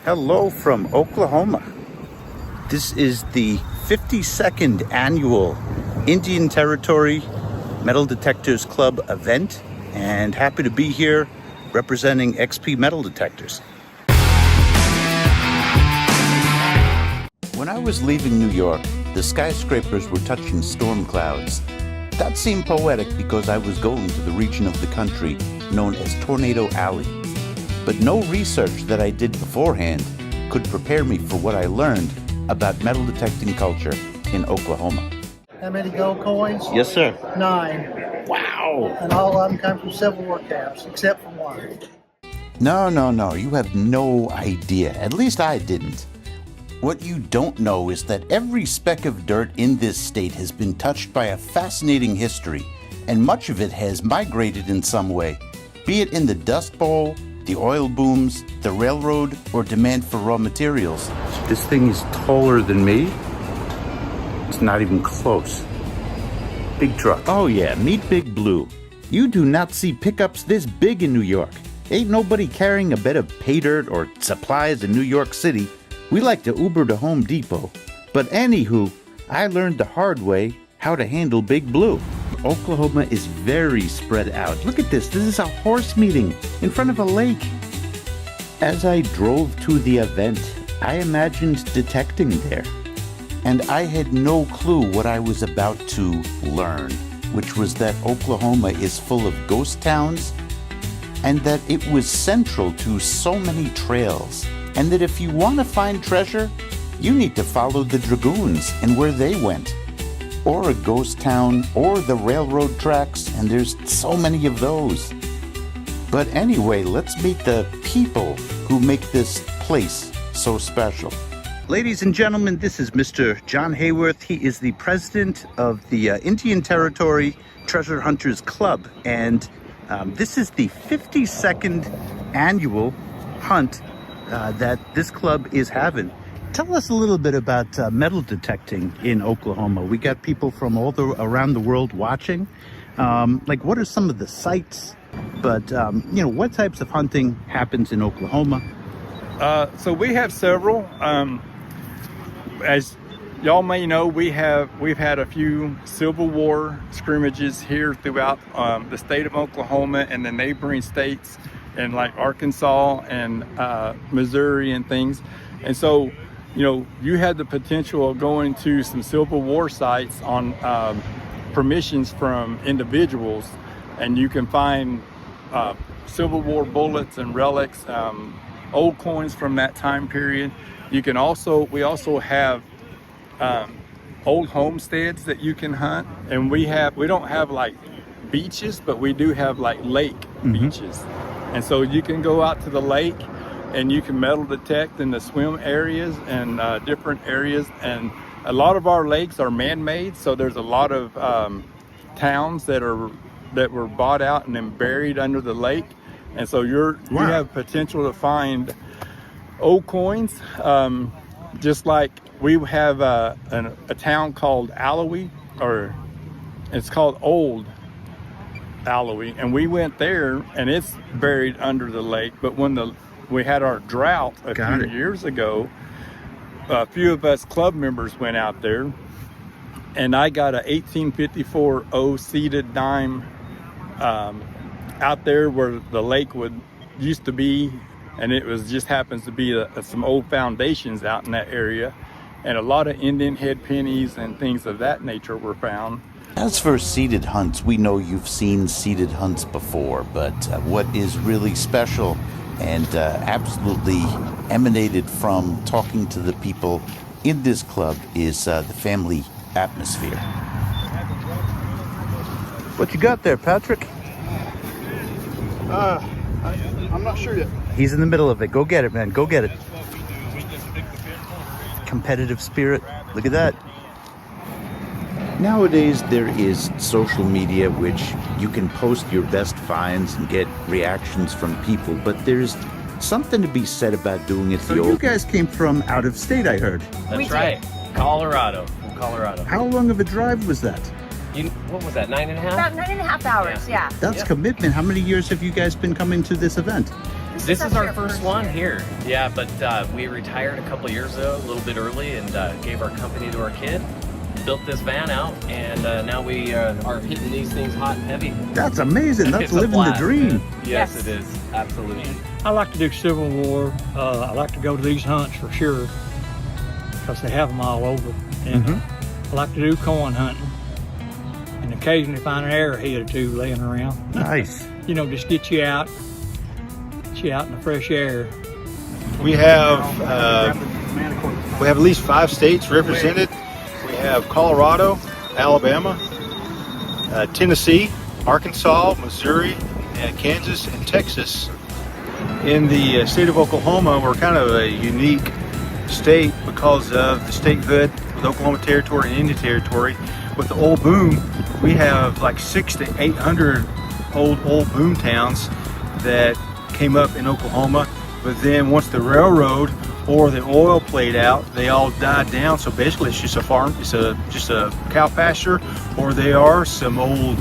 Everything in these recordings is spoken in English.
Hello from Oklahoma. This is the 52nd annual Indian Territory Metal Detectors Club event, and happy to be here representing XP Metal Detectors. When I was leaving New York, the skyscrapers were touching storm clouds. That seemed poetic because I was going to the region of the country known as Tornado Alley. But no research that I did beforehand could prepare me for what I learned about metal detecting culture in Oklahoma. How many gold coins? Yes, sir. 9. Wow. And all of them come from Civil War camps, except for one. No. You have no idea. At least I didn't. What you don't know is that every speck of dirt in this state has been touched by a fascinating history, and much of it has migrated in some way, be it in the Dust Bowl, the oil booms, the railroad, or demand for raw materials. This thing is taller than me. It's not even close. Big truck. Oh yeah, meet Big Blue. You do not see pickups this big in New York. Ain't nobody carrying a bed of pay dirt or supplies in New York City. We like to Uber to Home Depot. But anywho, I learned the hard way how to handle Big Blue. Oklahoma is very spread out. Look at this. This is a horse meeting in front of a lake. As I drove to the event, I imagined detecting there. And I had no clue what I was about to learn, which was that Oklahoma is full of ghost towns and that it was central to so many trails. And that if you want to find treasure, you need to follow the Dragoons and where they went. Or a ghost town, or the railroad tracks, and there's so many of those. But anyway, let's meet the people who make this place so special. Ladies and gentlemen, this is Mr. John Hayworth. He is the president of the Indian Territory Treasure Hunters Club, and this is the 52nd annual hunt that this club is having. Tell us a little bit about metal detecting in Oklahoma. We got people from around the world watching. What are some of the sites? But, what types of hunting happens in Oklahoma? So we have several. As y'all may know, we've had a few Civil War scrimmages here throughout the state of Oklahoma and the neighboring states, and like Arkansas and Missouri and things. And so, you had the potential of going to some Civil War sites on permissions from individuals, and you can find Civil War bullets and relics, old coins from that time period. We also have old homesteads that you can hunt, and we don't have like beaches, but we do have like lake beaches. And so you can go out to the lake and you can metal detect in the swim areas and different areas. And a lot of our lakes are man-made, so there's a lot of towns that were bought out and then buried under the lake. And so you have potential to find old coins. Just like we have a town called Alloy, or it's called Old Alloy, and we went there and it's buried under the lake. But when we had our drought a few years ago, a few of us club members went out there, and I got a 1854 O seeded dime out there where the lake used to be, and it just happens to be some old foundations out in that area, and a lot of Indian head pennies and things of that nature were found. As for seeded hunts, we know you've seen seeded hunts before, but what is really special and absolutely emanated from talking to the people in this club is the family atmosphere. What you got there, Patrick? I'm not sure yet. He's in the middle of it. Go get it, man. Go get it. Competitive spirit. Look at that. Nowadays, there is social media, which you can post your best finds and get reactions from people, but there's something to be said about doing it the old way. You guys came from out of state, I heard. That's right. Colorado. From Colorado. How long of a drive was that? What was that, 9.5? About 9.5 hours, yeah. That's commitment. How many years have you guys been coming to this event? This This is our first one here. Yeah, but we retired a couple years ago, a little bit early, and gave our company to our kid. Built this van out, and now we are hitting these things hot and heavy. That's amazing. That's It's a living the blast, dream. man. Yes, it is. Absolutely. I like to do Civil War. I like to go to these hunts for sure because they have them all over. And I like to do coin hunting and occasionally find an arrowhead or two laying around. Nice. You know, just get you out in the fresh air. We have at least 5 states represented. We have Colorado, Alabama, Tennessee, Arkansas, Missouri, and Kansas and Texas. In the state of Oklahoma, we're kind of a unique state because of the statehood with Oklahoma Territory and Indian Territory. With the old boom, we have like 600 to 800 old boom towns that came up in Oklahoma. But then once the railroad or the oil played out, they all died down. So basically it's just a farm, it's just a cow pasture, or there are some old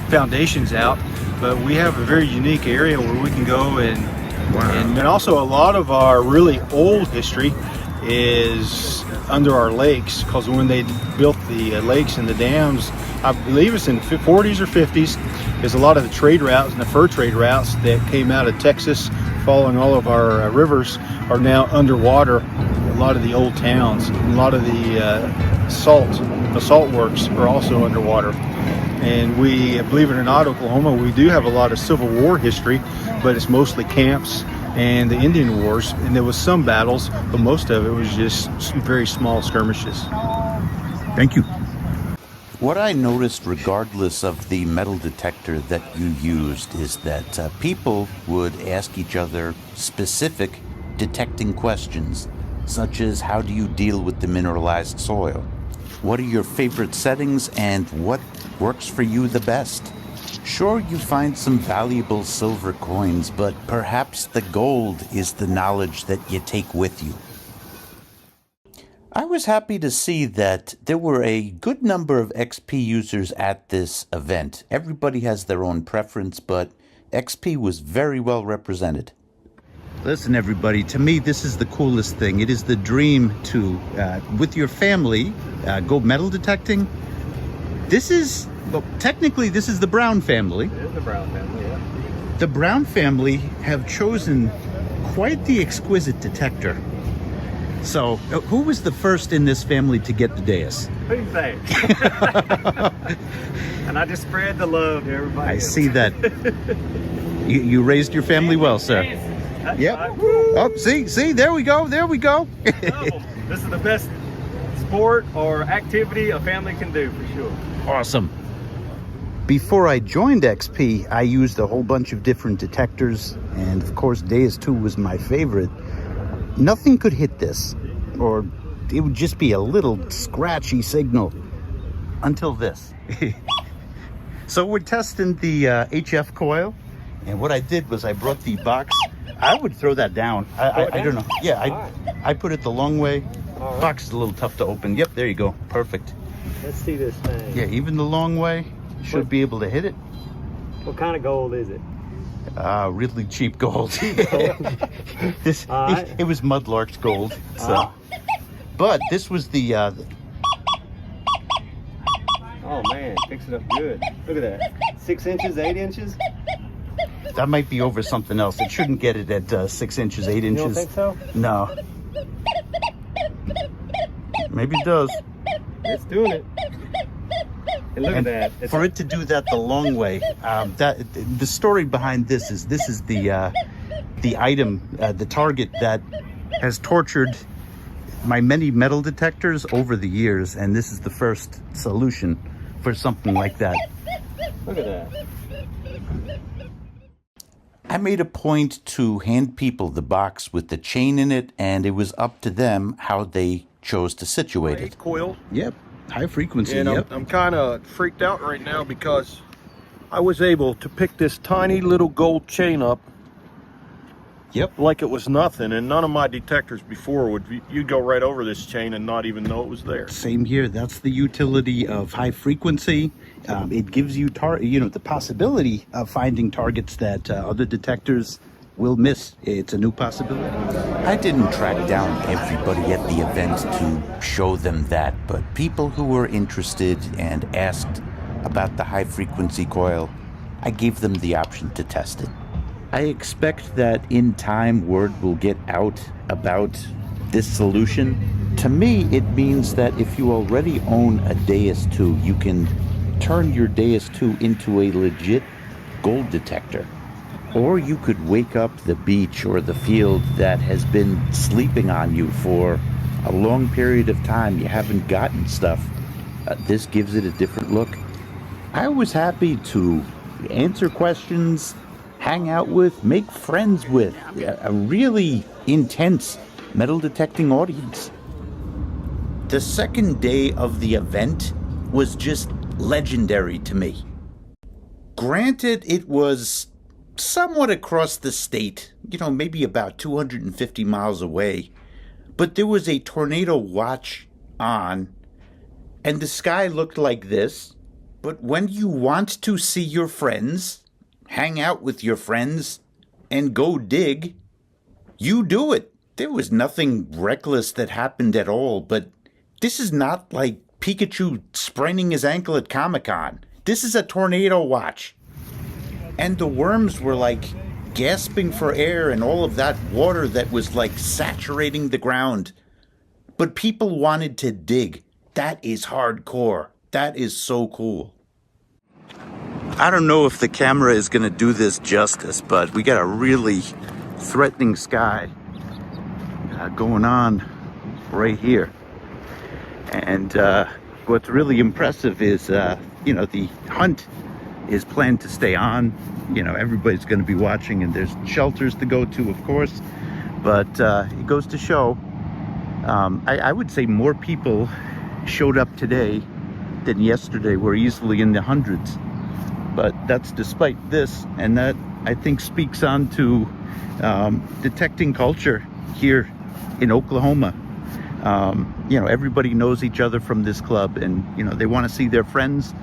foundations out. But we have a very unique area where we can go and also a lot of our really old history is under our lakes, because when they built the lakes and the dams, I believe it's in the 40s or 50s, there's a lot of the trade routes and the fur trade routes that came out of Texas following all of our rivers are now underwater. A lot of the old towns, a lot of the salt works are also underwater. And we, believe it or not, Oklahoma, we do have a lot of Civil War history, but it's mostly camps and the Indian Wars, and there was some battles, but most of it was just some very small skirmishes. Thank you. What I noticed, regardless of the metal detector that you used, is that people would ask each other specific detecting questions, such as how do you deal with the mineralized soil? What are your favorite settings and what works for you the best? Sure, you find some valuable silver coins, but perhaps the gold is the knowledge that you take with you. I was happy to see that there were a good number of XP users at this event. Everybody has their own preference, but XP was very well represented. Listen, everybody, to me, this is the coolest thing. It is the dream to, with your family, go metal detecting. This is, well, technically, this is the Brown family. It is the Brown family, yeah. The Brown family have chosen quite the exquisite detector. So, who was the first in this family to get the Deus? Who do you think? And I just spread the love to everybody. I see that. You raised your family well, sir. That's Yep. right. Oh, see, there we go. So, this is the best sport or activity a family can do, for sure. Awesome. Before I joined XP, I used a whole bunch of different detectors, and of course, Deus II was my favorite. Nothing could hit this, or it would just be a little scratchy signal until this. So we're testing the HF coil, and what I did was I brought the box. I would throw that down. I don't know. Yeah, I put it the long way. Box is a little tough to open. Yep, there you go. Perfect. Let's see this thing. Yeah, even the long way should be able to hit it. What kind of gold is it? Really cheap gold. This right. it was Mudlark's gold. So. But this was the Oh man, picks it up good. Look at that. 6 inches, 8 inches? that might be over something else. It shouldn't get it at 6 inches, 8 inches. You don't think so? No. Maybe it does. It's doing it. And look And at that. for it to do that the long way, the story behind this is the item, the target that has tortured my many metal detectors over the years, and this is the first solution for something like that. Look at that. I made a point to hand people the box with the chain in it, and it was up to them how they chose to situate it. Coil, Yep, high frequency, and yep. I'm kind of freaked out right now because I was able to pick this tiny little gold chain up Yep. like it was nothing, and none of my detectors before would, you'd go right over this chain and not even know it was there. Same here. That's the utility of high frequency. It gives you the possibility of finding targets that other detectors we'll miss. It's a new possibility. I didn't track down everybody at the event to show them that, but people who were interested and asked about the high-frequency coil, I gave them the option to test it. I expect that in time word will get out about this solution. To me, it means that if you already own a Deus II, you can turn your Deus II into a legit gold detector. Or you could wake up the beach or the field that has been sleeping on you for a long period of time. You haven't gotten stuff. This gives it a different look. I was happy to answer questions, hang out with, make friends with a really intense metal detecting audience. The second day of the event was just legendary to me. Granted, it was somewhat across the state, maybe about 250 miles away, but there was a tornado watch on, and the sky looked like this. But when you want to see your friends, hang out with your friends, and go dig, you do it. There was nothing reckless that happened at all, but this is not like Pikachu spraining his ankle at Comic-Con. This is a tornado watch. And the worms were like gasping for air and all of that water that was like saturating the ground. But people wanted to dig. That is hardcore. That is so cool. I don't know if the camera is going to do this justice, but we got a really threatening sky going on right here. And what's really impressive is, the hunt is planned to stay on. Everybody's going to be watching, and there's shelters to go to, of course. But it goes to show, I would say more people showed up today than yesterday. We're easily in the hundreds. But that's despite this, and that, I think, speaks on to detecting culture here in Oklahoma. Everybody knows each other from this club, and, they want to see their friends.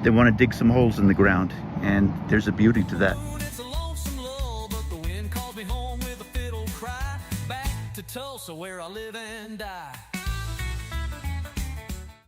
They want to dig some holes in the ground, and there's a beauty to that. It's a lonesome lull, but the wind calls me home with a fiddle cry, back to Tulsa where I live and die.